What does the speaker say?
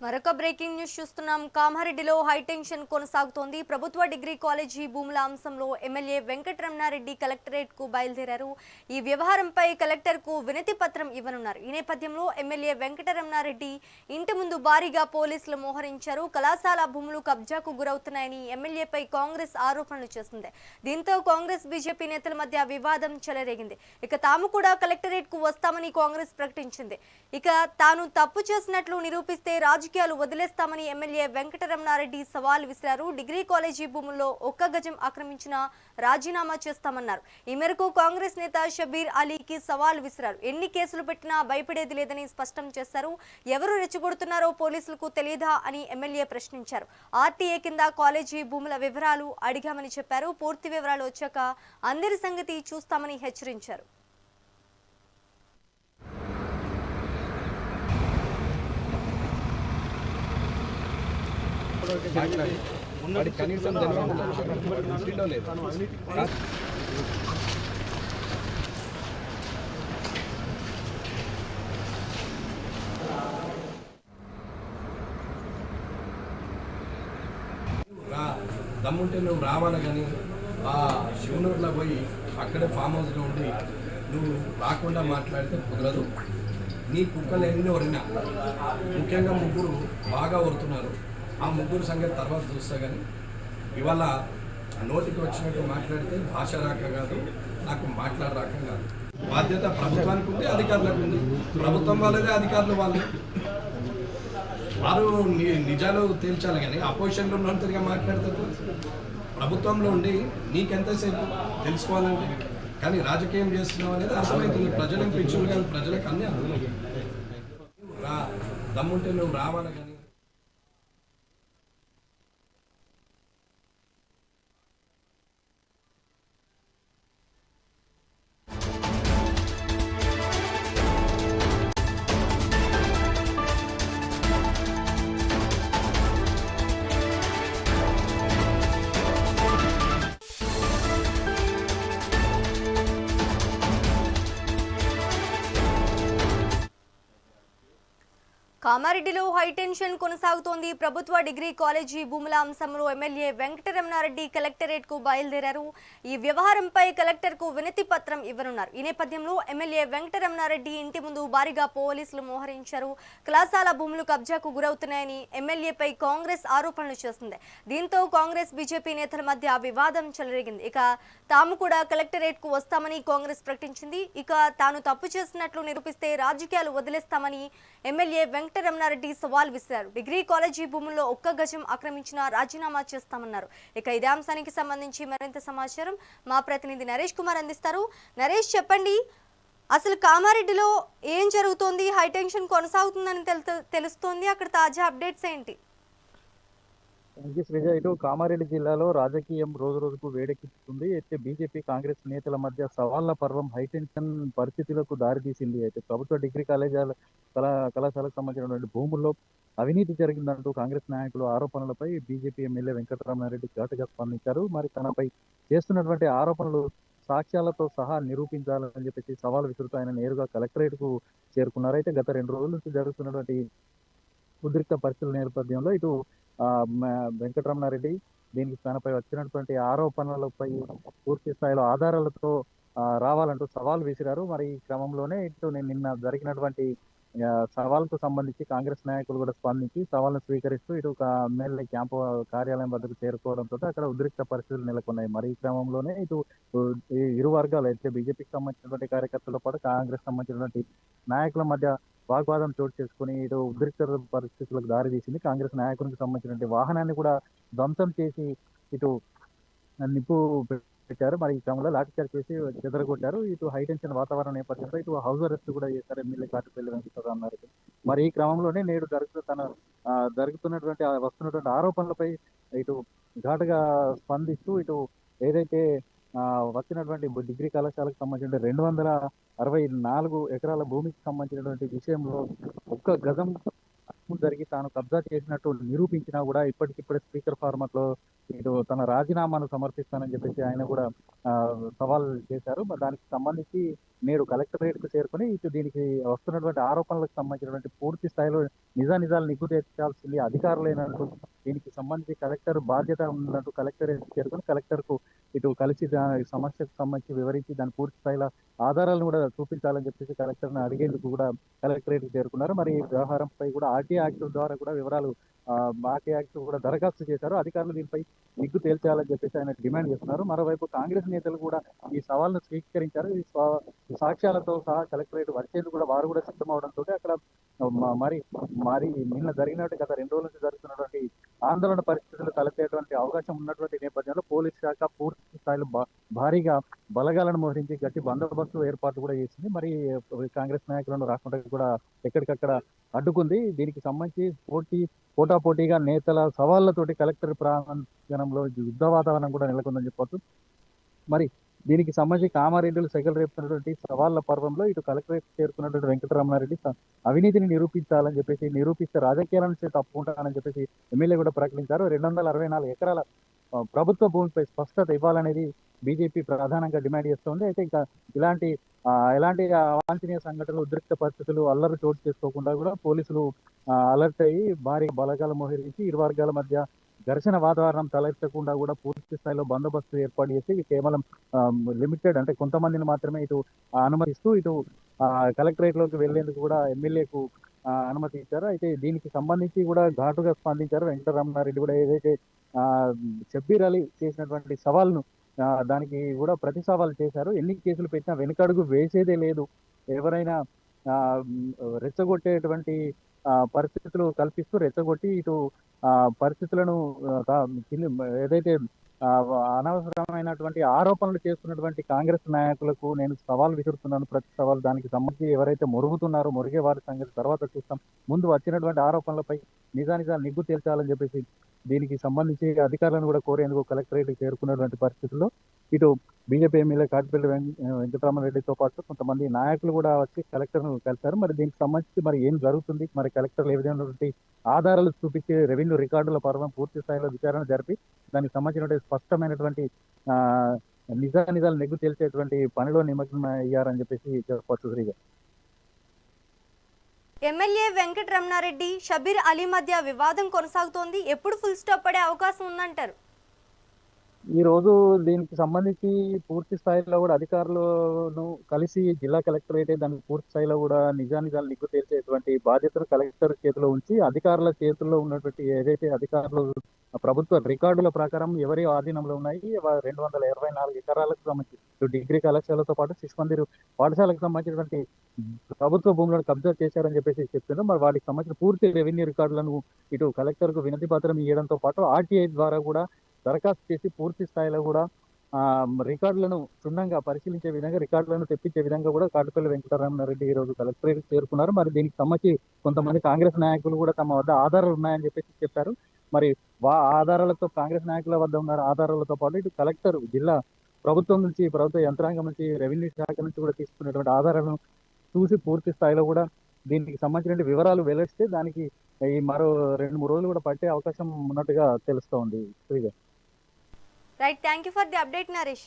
మరొక breaking news చూస్తున్నాం. కామారెడ్డిలో హైటెన్షన్ కొనసాగుతోంది. ప్రభుత్వ డిగ్రీ కాలేజీ భూముల అంశంలో ఎమ్మెల్యే వెంకటరమణారెడ్డి కలెక్టరేట్ కు బయలుదేరారు. ఈ వ్యవహారంపై కలెక్టర్ కు వినతి పత్రం ఇవ్వనున్నారు. ఈ నేపథ్యంలో ఎమ్మెల్యే వెంకటరమణారెడ్డి ఇంటి ముందు భారీగా పోలీసులు మోహరించారు. కళాశాల భూములు కబ్జాకు గురవుతున్నాయని ఎమ్మెల్యేపై కాంగ్రెస్ ఆరోపణలు చేస్తుంది. దీంతో కాంగ్రెస్ బీజేపీ నేతల మధ్య వివాదం చెలరేగింది. ఇక తాము కూడా కలెక్టరేట్ కు వస్తామని కాంగ్రెస్ ప్రకటించింది. ఇక తాను తప్పు చేసినట్లు నిరూపిస్తే రాజకీయాలు వదిలేస్తామని ఎమ్మెల్యే వెంకటరమణారెడ్డి సవాల్ విసిరారు. డిగ్రీ కాలేజీ భూముల్లో ఒక్క గజం ఆక్రమించిన రాజీనామా చేస్తామన్నారు. ఈ మేరకు కాంగ్రెస్ నేత షబీర్ అలీకి సవాల్ విసిరారు. ఎన్ని కేసులు పెట్టినా భయపడేది లేదని స్పష్టం చేశారు. ఎవరు రెచ్చగొడుతున్నారో పోలీసులకు తెలియదా అని ఎమ్మెల్యే ప్రశ్నించారు. ఆర్టీఏ కింద కాలేజీ భూముల వివరాలు అడిగామని చెప్పారు. పూర్తి వివరాలు వచ్చాక అందరి సంగతి చూస్తామని హెచ్చరించారు. కనీసం దమ్ముంటే నువ్వు రావాలి కానీ ఆ శివనూరులో పోయి అక్కడే ఫామ్ హౌస్లో ఉండి నువ్వు రాకుండా మాట్లాడితే కుదరదు. నీ కుక్కలు ఎన్ని ఒరినా ముఖ్యంగా ముగ్గురు బాగా ఒరుతున్నారు. ఆ ముగ్గురు సంగతి తర్వాత చూస్తా కానీ ఇవాళ నోటికి వచ్చినట్టు మాట్లాడితే భాష రాక కాదు, నాకు మాట్లాడరాక కాదు. బాధ్యత ప్రభుత్వానికి ఉంది, అధికారులకు ఉంది. ప్రభుత్వం వాళ్ళదే, అధికారులు వాళ్ళు. వారు నిజాలు తేల్చాలి కానీ అపోజిషన్లో ఉన్నంతగా మాట్లాడతారు. ప్రభుత్వంలో ఉండి నీకెంతసేపు తెలుసుకోవాలంటే కానీ రాజకీయం చేస్తున్నావు అనేది అర్థమవుతుంది. ప్రజలకు పిచ్చులు కానీ ప్రజలకు అన్నీ దమ్ముంటే నువ్వు రావాలి కానీ కామారెడ్డిలో హైటెన్షన్ కొనసాగుతోంది. ప్రభుత్వ డిగ్రీ కాలేజీ భూముల అంశంలో ఎమ్మెల్యే వెంకటరమణారెడ్డి కలెక్టరేట్ కు బయలుదేరారు. ఈ వ్యవహారంపై కలెక్టర్ కు వినతి పత్రం ఇవ్వనున్నారు. ఈ నేపథ్యంలో ఎమ్మెల్యే వెంకటరమణారెడ్డి ఇంటి ముందు భారీగా పోలీసులు మోహరించారు. కళాశాల భూములు కబ్జాకు గురవుతున్నాయని ఎమ్మెల్యేపై కాంగ్రెస్ ఆరోపణలు చేస్తుంది. దీంతో కాంగ్రెస్ బీజేపీ నేతల మధ్య వివాదం చెలరేగింది. ఇక తాము కూడా కలెక్టరేట్ కు వస్తామని కాంగ్రెస్ ప్రకటించింది. ఇక తాను తప్పు చేసినట్లు నిరూపిస్తే రాజకీయాలు వదిలేస్తామని ఎమ్మెల్యే వెంకటరమణారెడ్డి సవాల్ విసిరారు. డిగ్రీ కాలేజీ భూముల్లో ఒక్క గజం ఆక్రమించిన రాజీనామా చేస్తామన్నారు. ఇక ఇదే అంశానికి సంబంధించి మరింత సమాచారం మా ప్రతినిధి నరేష్ కుమార్ అందిస్తారు. నరేష్, చెప్పండి, అసలు కామారెడ్డిలో ఏం జరుగుతోంది? హైటెన్షన్ కొనసాగుతుందని తెలుస్తోంది. అక్కడ తాజా అప్డేట్స్ ఏంటి? శ్రీజ, ఇటు కామారెడ్డి జిల్లాలో రాజకీయం రోజు రోజుకు వేడెక్కుతుంది. అయితే బీజేపీ కాంగ్రెస్ నేతల మధ్య సవాళ్ల పర్వం హైటెన్షన్ పరిస్థితులకు దారితీసింది. అయితే ప్రభుత్వ డిగ్రీ కళాశాలకు సంబంధించినటువంటి భూముల్లో అవినీతి జరిగిందంటూ కాంగ్రెస్ నాయకులు ఆరోపణలపై బీజేపీ ఎమ్మెల్యే వెంకటరమణారెడ్డి ఘాటుగా స్పందించారు. మరి తనపై చేస్తున్నటువంటి ఆరోపణలు సాక్ష్యాలతో సహా నిరూపించాలని చెప్పేసి సవాల్ విసురుతూ ఆయన నేరుగా కలెక్టరేట్ కు చేరుకున్నారు. అయితే గత 2 రోజుల నుంచి జరుగుతున్నటువంటి ఉద్రిక్త పరిస్థితుల నేపథ్యంలో ఇటు వెంకటరమణారెడ్డి దీనికి తనపై వచ్చినటువంటి ఆరోపణలపై పూర్తి స్థాయిలో ఆధారాలతో రావాలంటూ సవాల్ విసిరారు. మరి ఈ క్రమంలోనే ఇటు నిన్న జరిగినటువంటి సవాల్కు సంబంధించి కాంగ్రెస్ నాయకులు కూడా స్పందించి సవాల్ను స్వీకరిస్తూ ఇటు ఎమ్మెల్యే క్యాంపు కార్యాలయం వద్దకు చేరుకోవడంతో అక్కడ ఉద్రిక్త పరిస్థితులు నెలకొన్నాయి. మరి ఈ క్రమంలోనే ఇటు ఇరు వర్గాలు అయితే బీజేపీకి సంబంధించినటువంటి కార్యకర్తలతో పాటు కాంగ్రెస్ సంబంధించినటువంటి నాయకుల మధ్య వాగ్వాదం చోటు చేసుకుని ఇటు ఉద్రిక్త పరిస్థితులకు దారితీసింది. కాంగ్రెస్ నాయకునికి సంబంధించినటువంటి వాహనాన్ని కూడా ధ్వంసం చేసి ఇటు నిప్పు పెట్టారు. మరి ఈ క్రమంలో లాఠీచార్జ్ చేసి చెదరగొట్టారు. ఇటు హైటెన్షన్ వాతావరణం నేపథ్యంలో ఇటు హౌస్ అరెస్ట్ కూడా చేశారు ఎమ్మెల్యే కాటిపల్లి వెంకటరమణారెడ్డి. మరి ఈ క్రమంలోనే నేడు వస్తున్నటువంటి ఆరోపణలపై ఇటు ఘాటుగా స్పందిస్తూ ఇటు ఏదైతే వచ్చినటువంటి డిగ్రీ కళాశాలకు సంబంధించిన 264 ఎకరాల భూమికి సంబంధించినటువంటి విషయంలో ఒక్క గజం జరిగి తాను కబ్జా చేసినట్టు నిరూపించినా కూడా ఇప్పటికిప్పుడే స్పీకర్ ఫార్మాట్ లో ఇటు తన రాజీనామాను సమర్పిస్తానని చెప్పేసి ఆయన కూడా ఆ, సవాల్ చేశారు. మరి దానికి సంబంధించి నేడు కలెక్టరేట్ కు చేరుకుని ఇటు దీనికి వస్తున్నటువంటి ఆరోపణలకు సంబంధించినటువంటి పూర్తి స్థాయిలో నిజాలు నిగ్గు తేల్చాల్సింది అధికారులేనంటూ దీనికి సంబంధించి కలెక్టర్ బాధ్యత ఉన్నట్టు కలెక్టరేట్ చేరుకుని కలెక్టర్ కు ఇటు కలిసి దాని సమస్యకు సంబంధించి వివరించి దాని పూర్తి స్థాయిలో ఆధారాలను కూడా చూపించాలని చెప్పేసి కలెక్టర్ని అడిగేందుకు కూడా కలెక్టరేట్ చేరుకున్నారు. మరి ఈ వ్యవహారంపై కూడా ఆర్టీ యాక్ట్ ద్వారా కూడా వివరాలు ఆర్టీ యాక్ట్ కూడా దరఖాస్తు చేశారు. అధికారులు దీనిపై నిగ్గు తేల్చాలని చెప్పేసి ఆయన డిమాండ్ చేస్తున్నారు. మరోవైపు కాంగ్రెస్ నేతలు కూడా ఈ సవాల్ను స్వీకరించారు. సాక్ష్యాలతో సహా కలెక్టరేట్ వచ్చేందుకు కూడా వారు కూడా సిద్ధమవడంతో అక్కడ మరి మరి నిన్న జరిగినట్టు గత 2 రోజుల నుంచి జరుగుతున్నటువంటి ఆందోళన పరిస్థితులు తలెత్తేటువంటి అవకాశం ఉన్నటువంటి నేపథ్యంలో పోలీస్ శాఖ పూర్తి స్థాయిలో భారీగా బలగాలను మోహరించి గట్టి బందోబస్తు ఏర్పాటు కూడా చేసింది. మరి కాంగ్రెస్ నాయకులను రాకుండా కూడా ఎక్కడికక్కడ అడ్డుకుంది. దీనికి సంబంధించి పోటాపోటీగా నేతల సవాళ్లతోటి కలెక్టర్ ప్రాంగణంలో యుద్ధ వాతావరణం కూడా నెలకొందని చెప్పొచ్చు. మరి దీనికి సంబంధించి కామారెడ్డిలు సెగలు రేపుతున్నటువంటి సవాళ్ల పర్వంలో ఇటు కలెక్టరేట్ చేరుకున్నటువంటి వెంకటరమణారెడ్డి అవినీతిని నిరూపించాలని చెప్పేసి, నిరూపిస్తే రాజకీయాల నుంచి తప్పుకుంటానని చెప్పేసి ఎమ్మెల్యే కూడా ప్రకటించారు. 264 ఎకరాల ప్రభుత్వ భూమిపై స్పష్టత ఇవ్వాలనేది బీజేపీ ప్రధానంగా డిమాండ్ చేస్తోంది. అయితే ఇంకా ఎలాంటి అవాంఛనీయ సంఘటనలు, ఉద్రిక్త పరిస్థితులు, అల్లరి చోటు చేసుకోకుండా కూడా పోలీసులు అలర్ట్ అయ్యి భారీ బలగాలు మోహరించి ఇరు వర్గాల మధ్య ఘర్షణ వాతావరణం తలెత్తకుండా కూడా పూర్తి స్థాయిలో బందోబస్తు ఏర్పాటు చేసి కేవలం లిమిటెడ్ అంటే కొంతమందిని మాత్రమే ఇటు అనుమతిస్తూ ఇటు కలెక్టరేట్ లోకి వెళ్లేందుకు కూడా ఎమ్మెల్యేకు అనుమతి ఇచ్చారు. అయితే దీనికి సంబంధించి కూడా ఘాటుగా స్పందించారు వెంకటరమణారెడ్డి కూడా. ఏదైతే షబ్బీర్ అలీ చేసినటువంటి సవాల్ను దానికి కూడా ప్రతి సవాల్ చేశారు. ఎన్ని కేసులు పెట్టినా వెనుకడుగు వేసేదే లేదు. ఎవరైనా రెచ్చగొట్టేటువంటి పరిస్థితులు కల్పిస్తూ రెచ్చగొట్టి ఇటు పరిస్థితులను ఏదైతే అనవసరమైనటువంటి ఆరోపణలు చేస్తున్నటువంటి కాంగ్రెస్ నాయకులకు నేను సవాల్ విసురుతున్నాను. ప్రతి సవాల్ దానికి సంబంధించి ఎవరైతే మొరుగుతున్నారో మొరిగే వారి సంగతి తర్వాత చూస్తాం. ముందు వచ్చినటువంటి ఆరోపణలపై నిజాలు నిగ్గు తేల్చాలని చెప్పేసి దీనికి సంబంధించి అధికారులను కూడా కోరేందుకు కలెక్టరేట్ చేరుకున్నటువంటి పరిస్థితుల్లో ఇటు బీజేపీ ఎమ్మెల్యే కాటిపల్లి వెంకటరామరెడ్డితో పాటు కొంతమంది నాయకులు కూడా వచ్చి కలెక్టర్ను కలిశారు. మరి దీనికి సంబంధించి మరి ఏం జరుగుతుంది, మరి కలెక్టర్లు ఏ విధమైనటువంటి ఆధారాలు చూపించి రెవెన్యూ రికార్డుల పర్వం పూర్తి స్థాయిలో విచారణ జరిపి దానికి సంబంధించినటువంటి స్పష్టమైనటువంటి నిజాలు నెగ్గు తేల్చేటువంటి పనిలో నిమగ్నం అయ్యారని చెప్పేసి చెప్పవచ్చు. శ్రీగా ఎమ్మెల్యే వెంకటరమణారెడ్డి షబీర్ అలీ మధ్య వివాదం కొనసాగుతోంది. ఎప్పుడు ఫుల్ స్టాప్ పడే అవకాశం ఉందంటారు? ఈ రోజు దీనికి సంబంధించి పూర్తి స్థాయిలో కూడా అధికారులను కలిసి జిల్లా కలెక్టరేట్ దానికి పూర్తి స్థాయిలో కూడా నిజాలు నిగ్గు తేల్చేటువంటి బాధ్యతను కలెక్టర్ చేతిలో ఉంచి అధికారుల చేతుల్లో ఉన్నటువంటి ఏదైతే అధికారులు ప్రభుత్వ రికార్డుల ప్రకారం ఎవరి ఆధీనంలో ఉన్నాయి 224 ఎకరాలకు సంబంధించి డిగ్రీ కళాశాలతో పాటు శిశుమందిర్ పాఠశాలకు సంబంధించినటువంటి ప్రభుత్వ భూములను కబ్జా చేశారని చెప్పేసి చెప్తున్నారు. మరి వాటికి సంబంధించిన పూర్తి రెవెన్యూ రికార్డులను ఇటు కలెక్టర్ కు వినతి పత్రం ఇవ్వడంతో పాటు ఆర్టీఐ ద్వారా కూడా దరఖాస్తు చేసి పూర్తి స్థాయిలో కూడా రికార్డులను క్షుణ్ణంగా పరిశీలించే విధంగా రికార్డులను తెప్పించే విధంగా కూడా కాటిపల్లి వెంకటరమణారెడ్డి ఈ రోజు కలెక్టరేట్ చేరుకున్నారు. మరి దీనికి సంబంధించి కొంతమంది కాంగ్రెస్ నాయకులు కూడా తమ వద్ద ఆధారాలు ఉన్నాయని చెప్పేసి చెప్పారు. మరి ఆధారాలతో కాంగ్రెస్ నాయకుల వద్ద ఉన్న ఆధారాలతో పాటు ఇటు కలెక్టర్ జిల్లా ప్రభుత్వం నుంచి, ప్రభుత్వ యంత్రాంగం నుంచి, రెవెన్యూ శాఖ నుంచి కూడా తీసుకున్నటువంటి ఆధారాలను చూసి పూర్తి స్థాయిలో కూడా దీనికి సంబంధించిన వివరాలు వెల్లడిస్తే దానికి ఈ మరో 2-3 రోజులు కూడా పట్టే అవకాశం ఉన్నట్టుగా తెలుస్తోంది. Right, thank you for the update Naresh.